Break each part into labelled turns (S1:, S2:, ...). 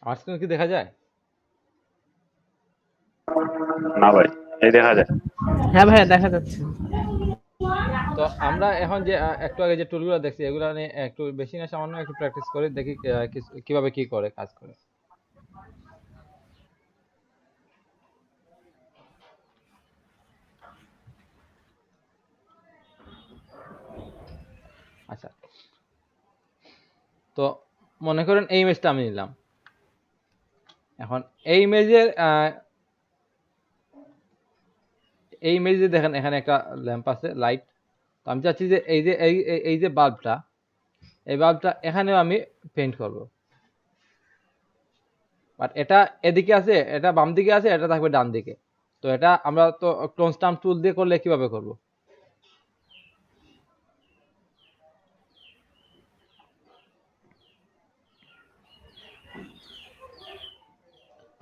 S1: আমার স্ক্রিনে কি দেখা যায়?
S2: না ভাই, এই দেখা যায়।
S3: হ্যাঁ ভাইয়া দেখা যাচ্ছে।
S1: তো আমরা এখন যে একটু আগে যে টুলগুলো দেখছি এগুলো নিয়ে একটু বেশি না সামান্য একটু প্র্যাকটিস করি, দেখি কিভাবে কি করে কাজ করে। আচ্ছা, তো মনে করেন এই ইমেজটা আমি নিলাম। এখন এই ইমেজের দেখেন এখানে একটা ল্যাম্প আছে, লাইট। তো আমি চাচ্ছি যে এই যে বাল্বটা, এই বাল্বটা এখানেও আমি পেইন্ট করব। বাট এটা এদিকে আছে, এটা বাম দিকে আছে, এটা থাকবে ডান দিকে। তো এটা আমরা তো ক্লোন স্টাম্প টুল দিয়ে করলে কিভাবে করব?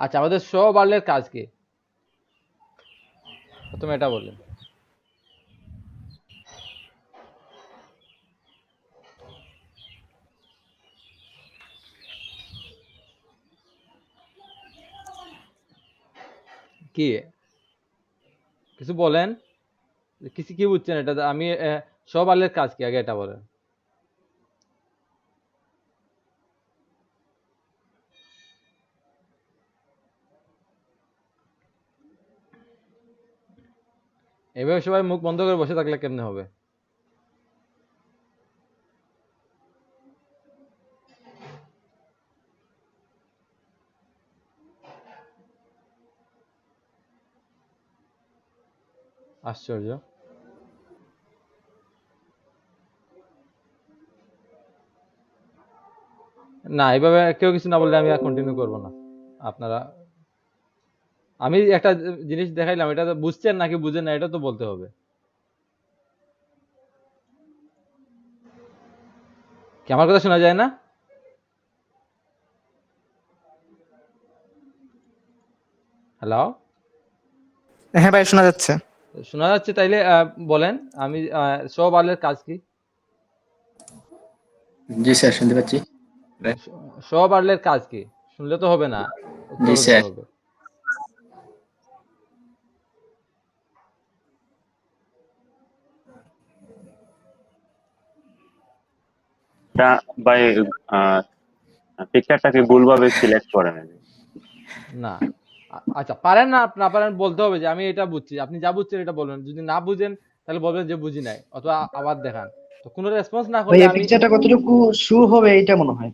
S1: আচ্ছা, আমাদের শো বার্লের কাজ কি? প্রথমে এটা বললেন। কি কিছু বলেন, কিছু কি বুঝছেন এটা? আমি শো বার্লের কাজ কি আগে এটা বলেন। এভাবে সবাই মুখ বন্ধ করে বসে থাকলে কেমনে হবে? আশ্চর্য। না, এভাবে কেউ কিছু না বললে আমি আর কন্টিনিউ করব না। আপনারা, আমি একটা জিনিস দেখাইলাম, এটা তো বুঝছেন নাকি বুঝেন না এটা তো বলতে হবে। কি আমার কথা শোনা যায় না? হ্যালো?
S3: হ্যাঁ ভাই শোনা যাচ্ছে।
S1: শোনা যাচ্ছে, তাইলে বলেন। আমি শো বার্লের কাজ কি?
S4: জি স্যার, শুনতে পাচ্ছি।
S1: শো বার্লের কাজ কি? শুনলে তো হবে না,
S4: জি
S1: উত্তরও দিতে
S4: স্যার।
S1: হবে।
S2: এটা ভাই, পিকচারটাকে ভুলভাবে সিলেক্ট করে নেবে।
S1: না, আচ্ছা, পারেন না না পারেন বলতে হবে যে আমি এটা বুঝছি, আপনি যা বুঝছেন এটা বলবেন। যদি না বুঝেন তাহলে বলবেন যে বুঝি নাই, অথবা আবার দেখান। তো কোনো রেসপন্স না
S5: ভাই
S1: করলে
S5: এই
S1: আমি,
S5: পিকচারটা কতটুকু শু হবে এটা মনে হয়।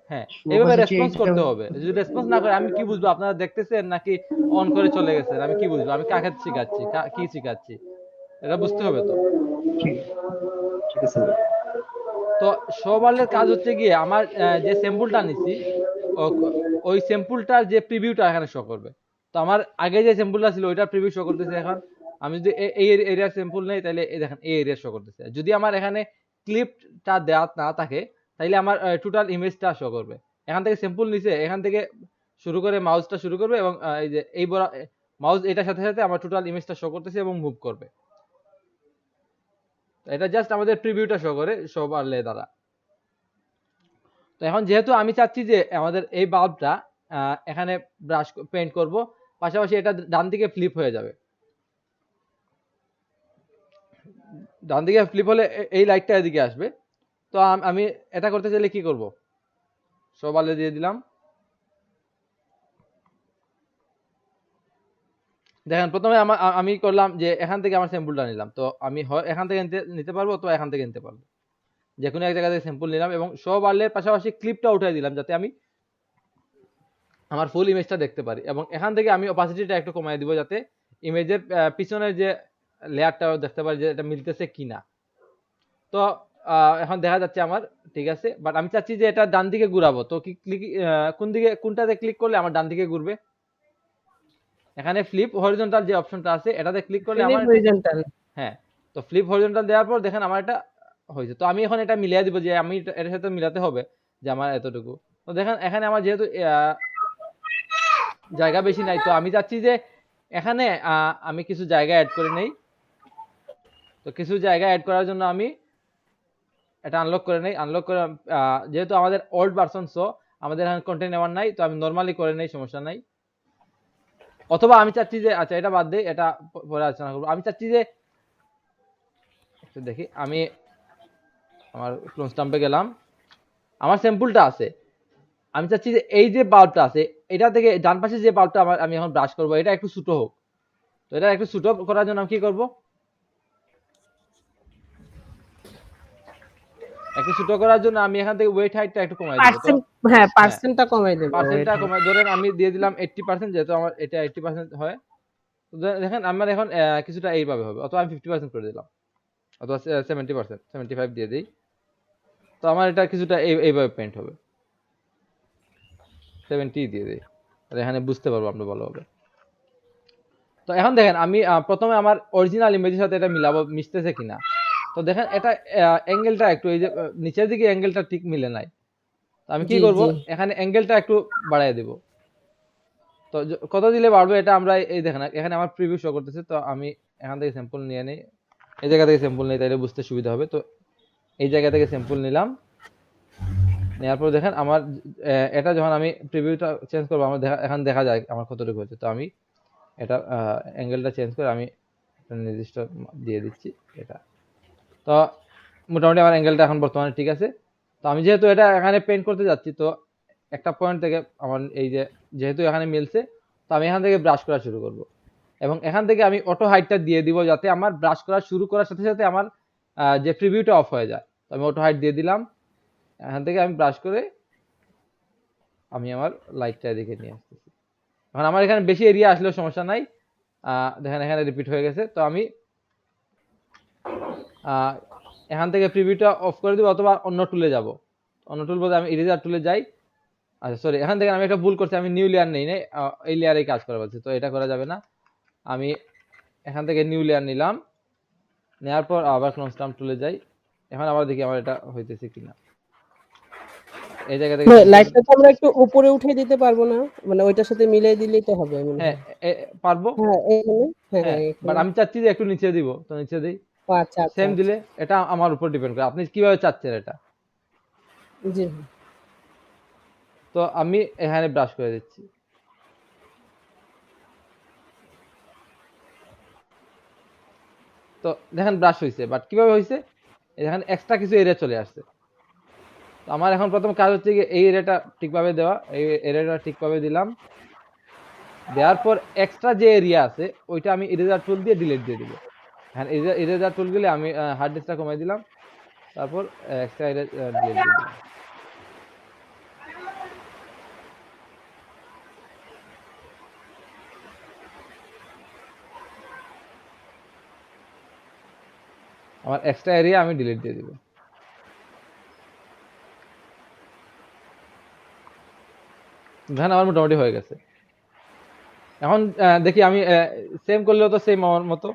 S1: হ্যাঁ,
S5: শু
S1: এইভাবে
S5: হবে হচ্ছে
S1: রেসপন্স
S5: এইটা।
S1: করতে হবে। যদি রেসপন্স না করে আমি কি বুঝবো আপনারা দেখতেছেন নাকি অন করে চলে গেছেন? আমি কি বুঝবো? আমি কাকে শিখাচ্ছি, কি শিখাচ্ছি? এটা বুঝতে হবে তো।
S5: ঠিক ঠিক আছে ভাই।
S1: তো শোবালের কাজ হচ্ছে গিয়ে আমার যে স্যাম্পলটা নিছি, ওই স্যাম্পলটার যে প্রিভিউটা এখানে শো করবে। তো আমার আগে যে স্যাম্পলটা ছিল ওইটার প্রিভিউ শো করতেছে এখন। আমি যদি এই এরিয়ার স্যাম্পল নেই তাহলে এই দেখেন এই এরিয়া শো করতেছে। যদি আমার এখানে ক্লিপটা দেওয়া না থাকে তাহলে আমার টোটাল ইমেজটা শো করবে। এখান থেকে স্যাম্পল নিছে, এখান থেকে শুরু করে মাউসটা শুরু করবে এবং এই যে এই বড় মাউস এটার সাথে সাথে আমার টোটাল ইমেজটা শো করতেছে এবং মুভ করবে। তো এটা জাস্ট আমাদের প্রিভিউটা শো করে শো বাড়লে দ্বারা। তো এখন যেহেতু আমি চাচ্ছি যে আমাদের এই বাল্বটা এখানে ব্রাশ পেইন্ট করব, পাশাপাশি এটা ডান দিকে ফ্লিপ হয়ে যাবে। ডান দিকে ফ্লিপ হলে এই লাইটটা এদিকে আসবে। তো আমি এটা করতে চাইলে কি করব? সবালে দিয়ে দিলাম। দেখেন প্রথমে আমি করলাম যে এখান থেকে আমার স্যাম্পলটা নিলাম। তো আমি হয় এখান থেকে নিতে পারবো, তো এখান থেকে নিতে পারবো। যে কোনো এক জায়গা থেকে স্যাম্পল নিলাম এবং সব আলের পাশাপাশি ক্লিপটা উঠাই দিলাম যাতে আমি আমার ফুল ইমেজটা দেখতে পারি। এবং এখান থেকে আমি অপাসিটিটা একটু কমাই দিব যাতে ইমেজের পিছনের যে লেয়ারটা দেখতে পারি যে এটা মিলতেছে কিনা। তো এখন দেখা যাচ্ছে আমার ঠিক আছে, বাট আমি চাচ্ছি যে এটা ডান দিকে ঘুরাবো। তো কি ক্লিক, কোন দিকে, কোনটাতে ক্লিক করলে আমার ডান দিকে ঘুরবে? এখানে ফ্লিপ হরিজন্টাল যে অপশনটা আছে এটাতে ক্লিক করলে
S3: ফিলিপ
S1: আমার,
S3: হরিজন্টাল।
S1: হ্যাঁ, তো ফ্লিপ হরিজন্টাল দেওয়ার পর দেখেন আমার এটা হয়েছে। তো আমি এখন এটা মিলিয়ে দিব যে আমি এটার সাথে মিলাতে হবে যে আমার এতটুকু। তো দেখেন এখানে আমার যেহেতু জায়গা বেশি নাই, তো আমি চাচ্ছি যে এখানে আমি কিছু জায়গা অ্যাড করে নেই। তো কিছু জায়গা অ্যাড করার জন্য আমি এটা আনলক করে নেই। আনলক করে যেহেতু আমাদের ওল্ড ভার্সন, সো আমাদের এখানে কন্টেন্ট নেওয়ার নাই, তো আমি নর্মালি করে নেই, সমস্যা নাই। অথবা আমি চাচ্ছি যে আচ্ছা এটা বাদ দেই, এটা পরে আলোচনা করবো। আমি চাচ্ছি যে একটু দেখি, আমি আমার ক্লোন স্টাম্পে গেলাম, আমার স্যাম্পলটা আছে। আমি চাচ্ছি যে এই যে বাল্বটা আছে এটা থেকে ডান পাশে যে বাল্বটা আমি এখন ব্রাশ করবো এটা একটু ছোট হোক। তো এটা একটু ছোট করার জন্য আমি কি করব, একটু ছোট করার জন্য আমি এখান থেকে ওয়েট হাইটটা একটু কমাই দিব। তো
S3: পার্সেন্ট, হ্যাঁ
S1: হ্যাঁ,
S3: পার্সেন্টটা কমাই দেবো
S1: পার্সেন্টটা
S3: এটা।
S1: কমাই, ধরেন আমি দিয়ে দিলাম 80%, যেহেতু আমার এটা 80% হয়। তো দেখেন আমার এখন কিছুটা এইভাবে হবে, অথবা আমি 50% করে দিলাম, অথবা 70%, 75 দিয়ে দিই। তো আমার এটা কিছুটা এইভাবে পেন্ট হবে, 70 দিয়ে দিই, আর এখানে বুঝতে পারবো আমরা ভালোভাবে। তো এখন দেখেন আমি প্রথমে আমার অরিজিনাল ইমেজের সাথে এটা মিলাবো, মিশতেছে কিনা। তো দেখেন এটা অ্যাঙ্গেলটা একটু এই যে নিচের দিকে অ্যাঙ্গেলটা ঠিক মিলে নাই। তো আমি কি
S3: জি
S1: করব,
S3: জি
S1: এখানে অ্যাঙ্গেলটা একটু বাড়ায় দেব। তো কত দিলে বাড়বে এটা আমরা এই দেখেন এখানে আমার প্রিভিউ শো করতেছে। তো আমি এখান থেকে স্যাম্পল নিয়ে নেই, এই জায়গা থেকে স্যাম্পল নিই, তাইলে বুঝতে সুবিধা হবে। তো এই জায়গা থেকে স্যাম্পল নিলাম, নেওয়ার পর দেখেন আমার এটা যখন আমি প্রিভিউটা চেঞ্জ করবো আমার এখন দেখা যায় আমার কতটুকু হচ্ছে। তো আমি এটা অ্যাঙ্গেলটা চেঞ্জ করে আমি একটা নির্দিষ্ট দিয়ে দিচ্ছি এটা। তো মোটামুটি আমার অ্যাঙ্গেলটা এখন বর্তমানে ঠিক আছে। তো আমি যেহেতু এটা এখানে পেন্ট করতে যাচ্ছি, তো একটা পয়েন্ট থেকে আমার এই যে যেহেতু এখানে মিলছে, তো আমি এখান থেকে ব্রাশ করা শুরু করব। এবং এখান থেকে আমি অটো হাইটটা দিয়ে দিব, যাতে আমার ব্রাশ করা শুরু করার সাথে সাথে আমার যে প্রিভিউটা অফ হয়ে যায়। তো আমি অটো হাইট দিয়ে দিলাম, এখান থেকে আমি ব্রাশ করে আমি আমার লাইটটা এদিকে নিয়ে আসতেছি। এখন আমার এখানে বেশি এরিয়া আসলেও সমস্যা নাই। দেখেন এখানে রিপিট হয়ে গেছে। তো আমি এখান থেকে প্রিভিউটা অফ করে দিব, অথবা অন্য টুলে যাব। অন্য টুল বলতে আমি ইরেজার টুলে যাই। আচ্ছা সরি, এখান থেকে আমি একটা ভুল করছি, আমি নিউ লেয়ার নেই নাই, এই লেয়ারেই কাজ করা বলছি, তো এটা করা যাবে না। আমি এখান থেকে নিউ লেয়ার নিলাম, নেওয়ার পর আবার ক্লোন স্টাম্প টুলে যাই। এখন আবার দেখি আমার এটা হইতেছে কিনা। এই জায়গা থেকে
S6: লাইটটা তো আমরা একটু উপরে উঠে দিতে পারবো না, মানে ওইটার সাথে মিলিয়ে দিলেই তো হবে মনে
S1: হ্যাঁ
S6: হয়।
S1: পারবো।
S6: হ্যাঁ এখানে, হ্যাঁ
S1: হ্যাঁ, বাট
S6: এখানে।
S1: আমি চাচ্ছি যে একটু নিচে দিব, তো নিচে দিই।
S6: ও আচ্ছা আচ্ছা
S1: সেম
S6: আচ্ছা।
S1: দিলে এটা আমার উপর ডিপেন্ড করে আপনি কিভাবে চাচ্ছেন এটা।
S6: জি
S1: তো আমি এখানে ব্রাশ করে দিচ্ছি। তো দেখেন ব্রাশ হয়েছে, বাট কিভাবে হয়েছে, এখানে এক্সট্রা কিছু এরিয়া চলে আসছে। তো আমার এখন প্রথম কাজ হচ্ছে কি এই এরিয়াটা ঠিকভাবে দেওয়া, এই এরিয়াটা ঠিকভাবে দিলাম। দেওয়ার পর এক্সট্রা যে এরিয়া আছে ওইটা আমি ইরেজার টুল দিয়ে ডিলিট দিয়ে দিব। হ্যাঁ, ইরেজার টুল গুলো আমি হার্ডনেসটা কমাই দিলাম, তারপর এক্সট্রা ডিলিট দিয়ে দিলাম। আমার এক্সট্রা এরিয়া আমি ডিলিট দিয়ে দিব। দেখেন আমার মোটামুটি হয়ে গেছে। এখন দেখি আমি সেম করলেও তো সেম আমার মতো।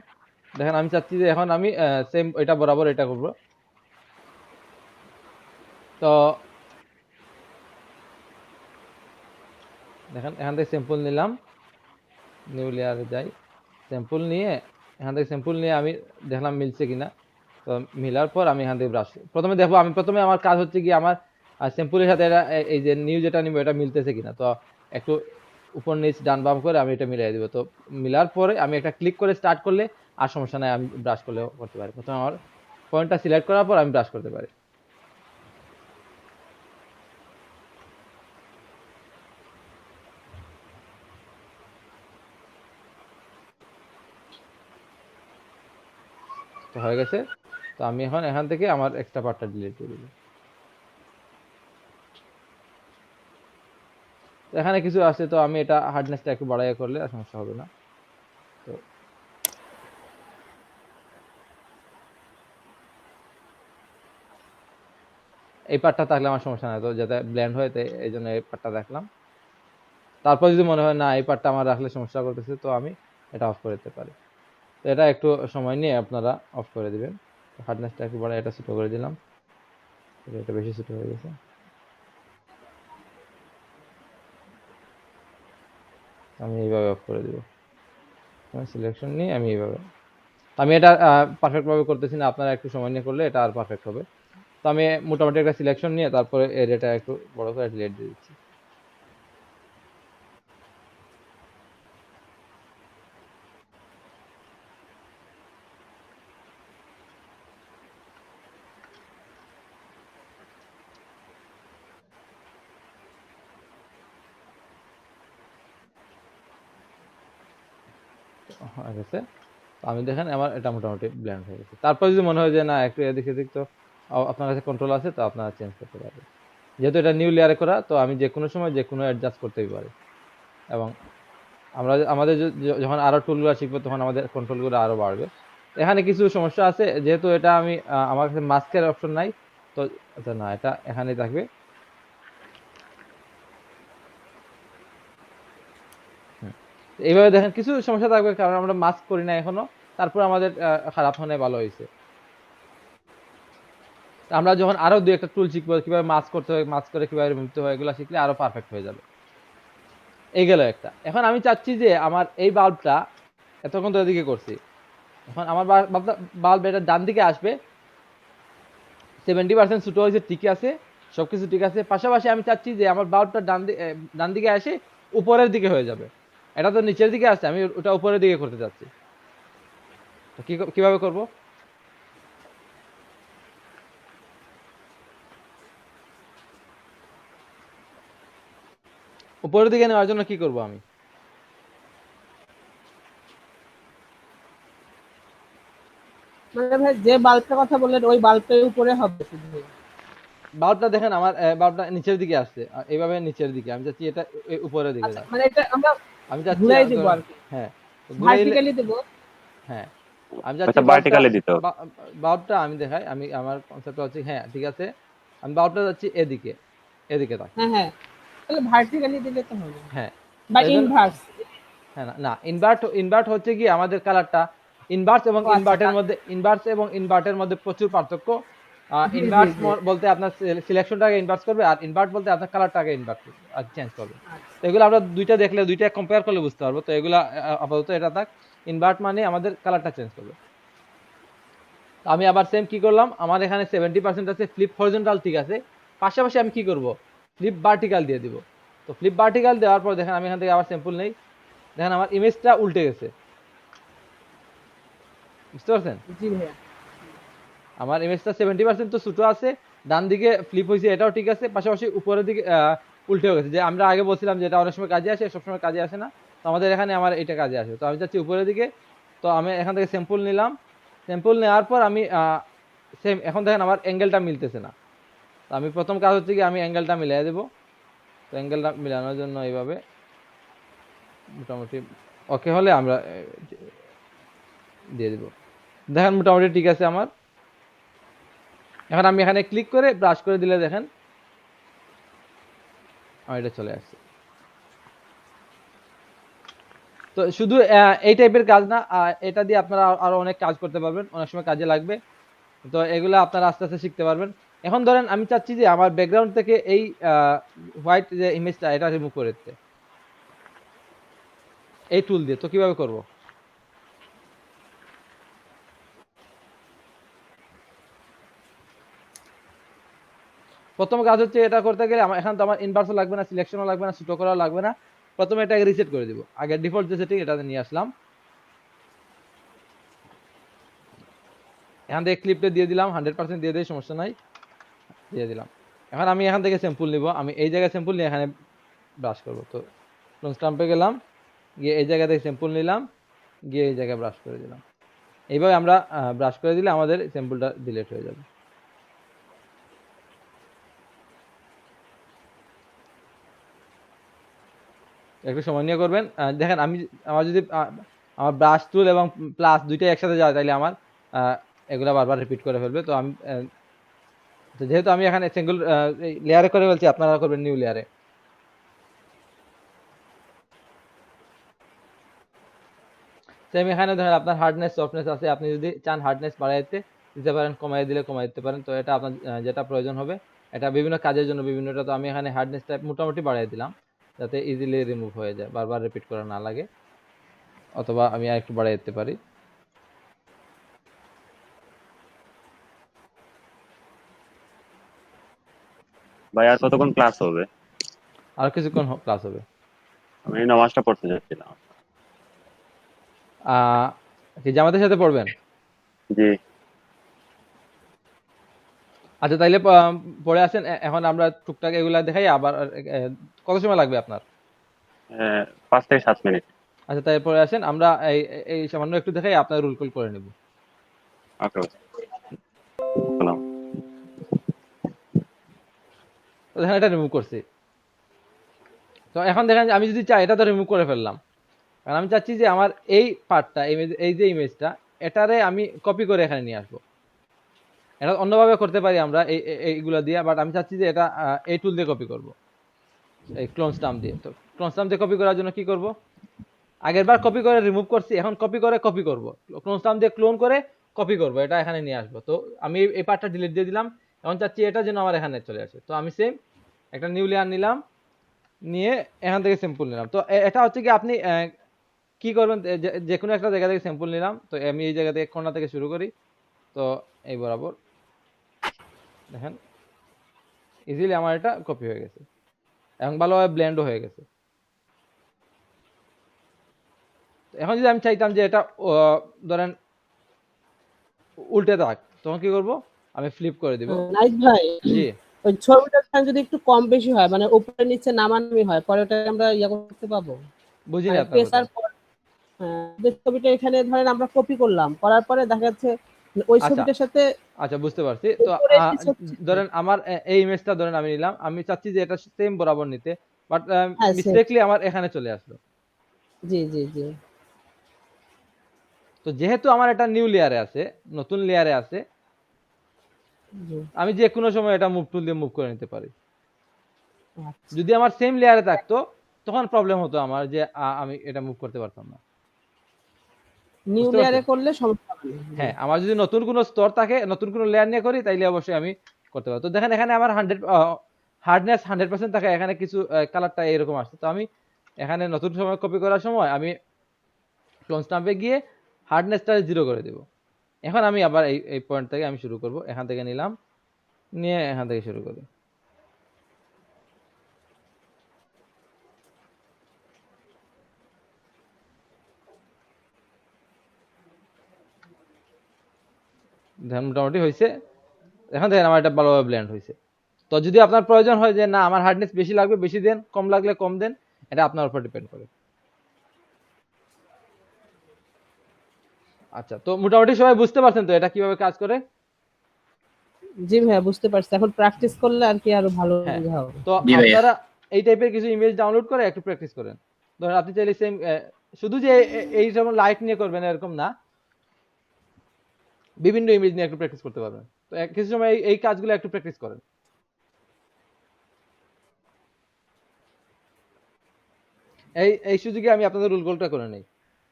S1: দেখেন আমি চাচ্ছি যে এখন আমি সেম এটা বরাবর এটা করব। তো দেখেন এখান থেকে স্যাম্পল নিলাম, নিউ লেয়ারে যাই, স্যাম্পল নিয়ে এখান থেকে স্যাম্পল নিয়ে আমি দেখলাম মিলছে কিনা। তো মিলার পর আমি এখান থেকে ব্রাশ প্রথমে দেখবো, আমি প্রথমে আমার কাজ হচ্ছে কি আমার স্যাম্পলের সাথে এটা এই যে নিউ যেটা নিব এটা মিলতেছে কিনা। তো একটু উপর নিচ ডান বাম করে আমি এটা মিলাই দিব। তো মিলার পরে আমি একটা ক্লিক করে স্টার্ট করলে আর সমস্যা নাই, আমি ব্রাশ করলেও করতে পারি। প্রথমে আমার পয়েন্টটা সিলেক্ট করার পর আমি ব্রাশ করতে পারি। তো হয়ে গেছে। তো আমি এখন এখান থেকে আমার এক্সট্রা পার্টটা ডিলিট করে দিব। তো এখানে কিছু আছে, তো আমি এটা হার্ডনেসটা একটু বাড়াইয়া করলে আর সমস্যা হবে না। তো এই পার্টটা থাকলে আমার সমস্যা নাই, তো যাতে ব্লেন্ড হয়, তাই এই জন্য এই পার্টটা রাখলাম। তারপর যদি মনে হয় না এই পার্টটা আমার রাখলে সমস্যা করতেছে, তো আমি এটা অফ করে দিতে পারি। তো এটা একটু সময় নিয়ে আপনারা অফ করে দিবেন। হার্ডনেসটা একটু বাড়াই এটা ছোট করে দিলাম, এটা বেশি ছোট হয়ে গেছে। আমি এইভাবে অফ করে দিব, সিলেকশন নিয়ে আমি এইভাবে। আমি এটা পারফেক্ট ভাবে করতেছি না, আপনারা একটু সময় নিয়ে করলে এটা আর পারফেক্ট হবে। তো আমি মোটামুটি একটা সিলেকশন নিয়ে তারপরে এরিয়াটা একটু বড় করে ডিলিট দিয়ে দিচ্ছি। হয়ে গেছে। তো আমি দেখেন আমার এটা মোটামুটি ব্ল্যান্ড হয়ে গেছে। তারপর যদি মনে হয় যে না একটু এদিক সেদিক, তো আপনার কাছে কন্ট্রোল আছে, তো আপনারা চেঞ্জ করতে পারবেন। যেহেতু এটা নিউ লেয়ারে করা, তো আমি যে কোনো সময় যে কোনো অ্যাডজাস্ট করতেই পারি। এবং আমরা আমাদের যখন আরো টুলগুলো শিখবো তখন আমাদের কন্ট্রোলগুলো আরো বাড়বে। এখানে কিছু সমস্যা আছে, যেহেতু এটা আমি আমার কাছে মাস্কের অপশন নাই, তো আচ্ছা না, এটা এখানেই থাকবে। হুম। তো এইভাবে দেখেন কিছু সমস্যা থাকবে, কারণ আমরা মাস্ক করি না এখনো, তারপর আমাদের খারাপ হনে ভালো হয়েছে। আমরা যখন আরো দুই একটা টুল শিখবো, কিভাবে মাস্ক করতে হয়, মাস্ক করে কিভাবে রিমুভ করতে হয়, এগুলো শিখলে আরো পারফেক্ট হয়ে যাবে। এই গেল একটা। এখন আমি চাচ্ছি যে আমার এই বাল্বটা এতক্ষণ তো এদিকে করছি, এখন আমার বাল্ব এটা ডান দিকে আসবে। 70% ছোট হয়েছে, ঠিক আছে, সবকিছু ঠিক আছে। পাশাপাশি আমি চাচ্ছি যে আমার বাল্বটা ডান দিকে আসে উপরের দিকে হয়ে যাবে। এটা তো নিচের দিকে আসছে, আমি ওটা উপরের দিকে করতে চাচ্ছি। তো কিভাবে করব? উপরের দিকে নেওয়ার জন্য কি করব আমি?
S6: মানে ভাই যে বাল্বটার কথা বললেন ওই বাল্বের উপরে হবে শুধু?
S1: বাল্বটা দেখেন আমার বাল্বটা নিচের দিকে আসছে, এইভাবে নিচের দিকে। আমি চাচ্ছি এটা উপরের দিকে
S6: আচ্ছা,
S1: যাক।
S6: মানে এটা আমরা
S1: আমি চাচ্ছি
S6: ঘুরাই দিব আর কি,
S1: হ্যাঁ, তো ঘুরাইলে,
S6: ভার্টিক্যালি দেব।
S1: হ্যাঁ, আমি চাচ্ছি
S2: আচ্ছা, ভার্টিক্যালি দিতে হবে।
S1: বাল্বটা আমি দেখাই, আমি আমার কনসেপ্ট হচ্ছে, হ্যাঁ ঠিক আছে, আমি বাল্বটা যাচ্ছি এদিকে, এদিকে তাক।
S6: হ্যাঁ হ্যাঁ, তাহলে ভার্টিক্যালি দিলে তো হবে,
S1: হ্যাঁ,
S6: বা
S1: তো এই জন্য,
S6: ইনভার্স।
S1: হ্যাঁ না না, ইনভার্ট হচ্ছে কি আমাদের কালারটা, ইনভার্স এবং
S6: ও আচ্ছা,
S1: ইনভার্টের মধ্যে প্রচুর পার্থক্য।
S6: জি জি
S1: ইনভার্স
S6: জি।
S1: বলতে আপনার সিলেকশনটাকে ইনভার্স করবে, আর ইনভার্ট বলতে আপনার কালারটাকে ইনভার্ট করবে আর চেঞ্জ করবে।
S6: আচ্ছা।
S1: তো এগুলো আমরা দুইটা দেখলে, দুইটা কম্পেয়ার করলে বুঝতে পারবো। তো এগুলা আপাতত এটা থাক। ইনভার্ট মানে আমাদের কালারটা চেঞ্জ করবে। তো আমি আবার সেম কি করলাম, আমার এখানে 70% আছে ফ্লিপ হরিজন্টাল, ঠিক আছে। পাশাপাশি আমি কি করব, ফ্লিপ ভার্টিক্যাল দিয়ে দিব। তো ফ্লিপ ভার্টিক্যাল দেওয়ার পর দেখেন আমি এখান থেকে আবার স্যাম্পল নেই, দেখেন আমার ইমেজটা উল্টে গেছে, বুঝতে পারছেন?
S6: জি ভাইয়া।
S1: আমার ইমেজটা 70% তো ছোট আছে, ডান দিকে ফ্লিপ হয়েছে, এটাও ঠিক আছে। পাশাপাশি উপরের দিকে উল্টেও গেছে, যে আমরা আগে বলছিলাম যে এটা অনেক সময় কাজে আসে, সবসময় কাজে আসে না। তো আমাদের এখানে আমার এটা কাজে আসে, তো আমি চাচ্ছি উপরের দিকে। তো আমি এখান থেকে স্যাম্পল নিলাম, স্যাম্পল নেওয়ার পর আমি সেম, এখন দেখেন আমার অ্যাঙ্গেলটা মিলতেছে না। তো আমি প্রথম কাজ হচ্ছে কি, আমি অ্যাঙ্গেলটা মিলিয়ে দেবো। তো অ্যাঙ্গেলটা মিলানোর জন্য এইভাবে মোটামুটি ওকে হলে আমরা দিয়ে দিব। দেখেন মোটামুটি ঠিক আছে আমার। এখন আমি এখানে ক্লিক করে ব্রাশ করে দিলে দেখেন আমার এটা চলে আসছে। তো শুধু এই টাইপের কাজ না, এটা দিয়ে আপনারা আরো অনেক কাজ করতে পারবেন, অনেক সময় কাজে লাগবে। তো এগুলো আপনারা আস্তে আস্তে শিখতে পারবেন। এখন ধরেন আমি চাচ্ছি যে আমার ব্যাকগ্রাউন্ড থেকে এই হোয়াইট যে ইমেজটা, এটা রিমুভ করে দিতে এই টুল দিয়ে। তো কিভাবে করব? প্রথম কাজ হচ্ছে, এটা করতে গেলে আমার এখন তো আমার ইনভার্সও লাগবে না, সিলেকশনও লাগবে না, ছোট করাও লাগবে না। প্রথমে এটাকে রিসেট করে দিব, আগে ডিফল্ট যে সেটিং এটাতে নিয়ে আসলাম। এখান থেকে ক্লিপটা দিয়ে দিলাম, 100% দিয়ে দিই, সমস্যা নাই, দিয়ে দিলাম। এখন আমি এখান থেকে স্যাম্পল নিব, আমি এই জায়গায় স্যাম্পল নিয়ে এখানে ব্রাশ করব। তো স্টাম্পে গেলাম, গিয়ে এই জায়গা থেকে স্যাম্পল নিলাম, গিয়ে এই জায়গায় ব্রাশ করে দিলাম। এইভাবে আমরা ব্রাশ করে দিলে আমাদের স্যাম্পলটা ডিলিট হয়ে যাবে। একটু সময় নিয়ে করবেন। দেখেন আমি, আমার যদি আমার ব্রাশ টুল এবং প্লাস দুইটাই একসাথে যায়, তাহলে আমার এগুলা বারবার রিপিট করে ফেলবে। তো আমি তো যেহেতু আমি এখানে সিঙ্গেল লেয়ারে করে বলছি, আপনারা করবেন নিউ লেয়ারে। সেম এখানে ধরেন আপনার হার্ডনেস সফটনেস আছে, আপনি যদি চান হার্ডনেস বাড়াইতে দিতে পারেন, কমাই দিলে কমাই দিতে পারেন। তো এটা আপনার যেটা প্রয়োজন হবে, এটা বিভিন্ন কাজের জন্য বিভিন্নটা। তো আমি এখানে হার্ডনেসটা মোটামুটি বাড়াই দিলাম, যাতে ইজিলি রিমুভ হয়ে যায়, বারবার রিপিট করা না লাগে। অথবা আমি আর একটু বাড়াই দিতে পারি।
S2: ভাই আর কতক্ষণ ক্লাস হবে?
S1: আর কিছুক্ষণ ক্লাস হবে।
S2: আমি নামাজটা পড়তে যাচ্ছিলাম।
S1: কি জামাতের সাথে পড়বেন?
S2: জি।
S1: আচ্ছা তাইলে পড়ে আসেন, এখন আমরা টুকটাক এগুলা দেখাই আবার। কত সময় লাগবে আপনার?
S2: 5 থেকে 7 মিনিট।
S1: আচ্ছা তাই পড়ে আসেন, আমরা এই সামান্য একটু দেখাই, আপনার রুল কল করে নেব।
S2: ওকে। সালাম।
S1: তো দেখেন এটা রিমুভ করছি। তো এখন দেখেন আমি যদি চাই এটা তো রিমুভ করে ফেললাম, কারণ আমি চাচ্ছি যে আমার এই পার্টটা, এই যে ইমেজটা, এটারে আমি কপি করে এখানে নিয়ে আসবো। এটা অন্যভাবে করতে পারি আমরা এইগুলো দিয়ে, বাট আমি চাচ্ছি যে এটা এই টুল দিয়ে কপি করব, এই ক্লোন স্টাম্প দিয়ে। তো ক্লোন স্টাম্প দিয়ে কপি করার জন্য কি করব? আগের বার কপি করে রিমুভ করছি, এখন কপি করে কপি করব, ক্লোন স্টাম্প দিয়ে ক্লোন করে কপি করব, এটা এখানে নিয়ে আসবো। তো আমি এই পার্টটা ডিলিট দিয়ে দিলাম, এখন চাচ্ছি এটা যেন আমার এখানে চলে আসে। তো আমি সেম একটা নিউ লেয়ার নিলাম, নিয়ে এখান থেকে স্যাম্পল নিলাম। তো এটা হচ্ছে কি আপনি কি করবেন, যে কোনো একটা জায়গা থেকে স্যাম্পল নিলাম। তো আমি এই জায়গা থেকে কোণা থেকে শুরু করি, তো এই বরাবর দেখেন ইজিলি আমার এটা কপি হয়ে গেছে এবং ভালোভাবে ব্লেন্ডও হয়ে গেছে। এখন যদি আমি চাইতাম যে এটা ধরেন উল্টে থাক, তখন কি করব? আমি ফ্লিপ করে দিব।
S6: নাইস ভাই,
S1: জি,
S6: ওই ছবিটার স্থান যদি একটু কম বেশি হয়, মানে উপরে নিচে নামানামি হয়, পরে ওটা আমরা ইয়া করতে পাবো।
S1: বুঝিনি
S6: মানে
S1: আপনার কথা।
S6: পেসার পর যে ছবিটা এখানে ধরেন আমরা কপি করলাম, করার পরে দেখা যাচ্ছে ওই
S1: আচ্ছা
S6: ছবিটার সাথে
S1: আচ্ছা, বুঝতে পারছি। তো
S6: উপরে নিচে হচ্ছে।
S1: ধরেন আমার এই ইমেজটা ধরেন আমি নিলাম, আমি চাচ্ছি যে এটা সেম বরাবর নিতে, বাট
S6: হ্যাঁ same।
S1: মিস্টেকলি আমার এখানে চলে আসলো।
S6: জি জি জি
S1: তো যেহেতু আমার এটা নিউ লেয়ারে আছে, নতুন লেয়ারে আছে,
S6: জি।
S1: আমি যে কোনো সময় এটা মুভ টুল দিয়ে মুভ করে নিতে পারি।
S6: আচ্ছা।
S1: যদি আমার সেম লেয়ারে থাকতো তখন প্রবলেম হতো আমার, যে আমি এটা মুভ করতে পারতাম না।
S6: নিউ
S1: বুঝতে
S6: লেয়ারে
S1: পারছেন?
S6: করলে সমস্যা হবে না। জি।
S1: হ্যাঁ, আমার যদি নতুন কোনো স্তর থাকে, নতুন কোনো লেয়ার নিয়ে করি, তাইলে অবশ্যই আমি করতে পারবো। তো দেখেন এখানে আমার 100 হার্ডনেস 100% থাকে, এখানে কিছু কালারটা এরকম আসছে। তো আমি এখানে নতুন সময় কপি করার সময় আমি ক্লোন স্টাম্পে গিয়ে হার্ডনেসটা 0 করে দেব। এখন আমি আবার এই পয়েন্ট থেকে আমি শুরু করব, এখান থেকে নিলাম, নিয়ে এখান থেকে শুরু করি। দেখেন মোটামুটি হয়েছে। এখন দেখেন আমার এটা ভালোভাবে ব্লেন্ড হয়েছে। তো যদি আপনার প্রয়োজন হয় যে না আমার হার্ডনেস বেশি লাগবে, বেশি দেন, কম লাগলে কম দেন, এটা আপনার উপর ডিপেন্ড করে। আচ্ছা, তো মোটামুটি সবাই বুঝতে পারছেন তো এটা কিভাবে কাজ করে?
S6: জি ভাইয়া বুঝতে পারছি, এখন প্র্যাকটিস করলে আর কি আরো ভালো
S1: হ্যাঁ,
S6: বোঝা হবে।
S1: তো
S4: জি ভাইয়া।
S1: আপনারা এই টাইপের কিছু ইমেজ ডাউনলোড করে একটু প্র্যাকটিস করেন। ধরেন আপনি চাইলে সেম শুধু যে এই যেমন লাইট নিয়ে করবেন এরকম না, বিভিন্ন ইমেজ নিয়ে একটু প্র্যাকটিস করতে পারবেন। তো কিছু সময় এই কাজগুলো একটু প্র্যাকটিস করেন। এই সুযোগে আমি আপনাদের রুল কলটা করে নেই,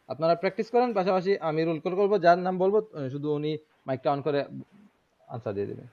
S1: আপনারা প্র্যাকটিস করেন, পাশাপাশি আমি রুল কল করবো, যার নাম বলবো শুধু উনি মাইকটা অন করে আনসার দিয়ে দেবেন।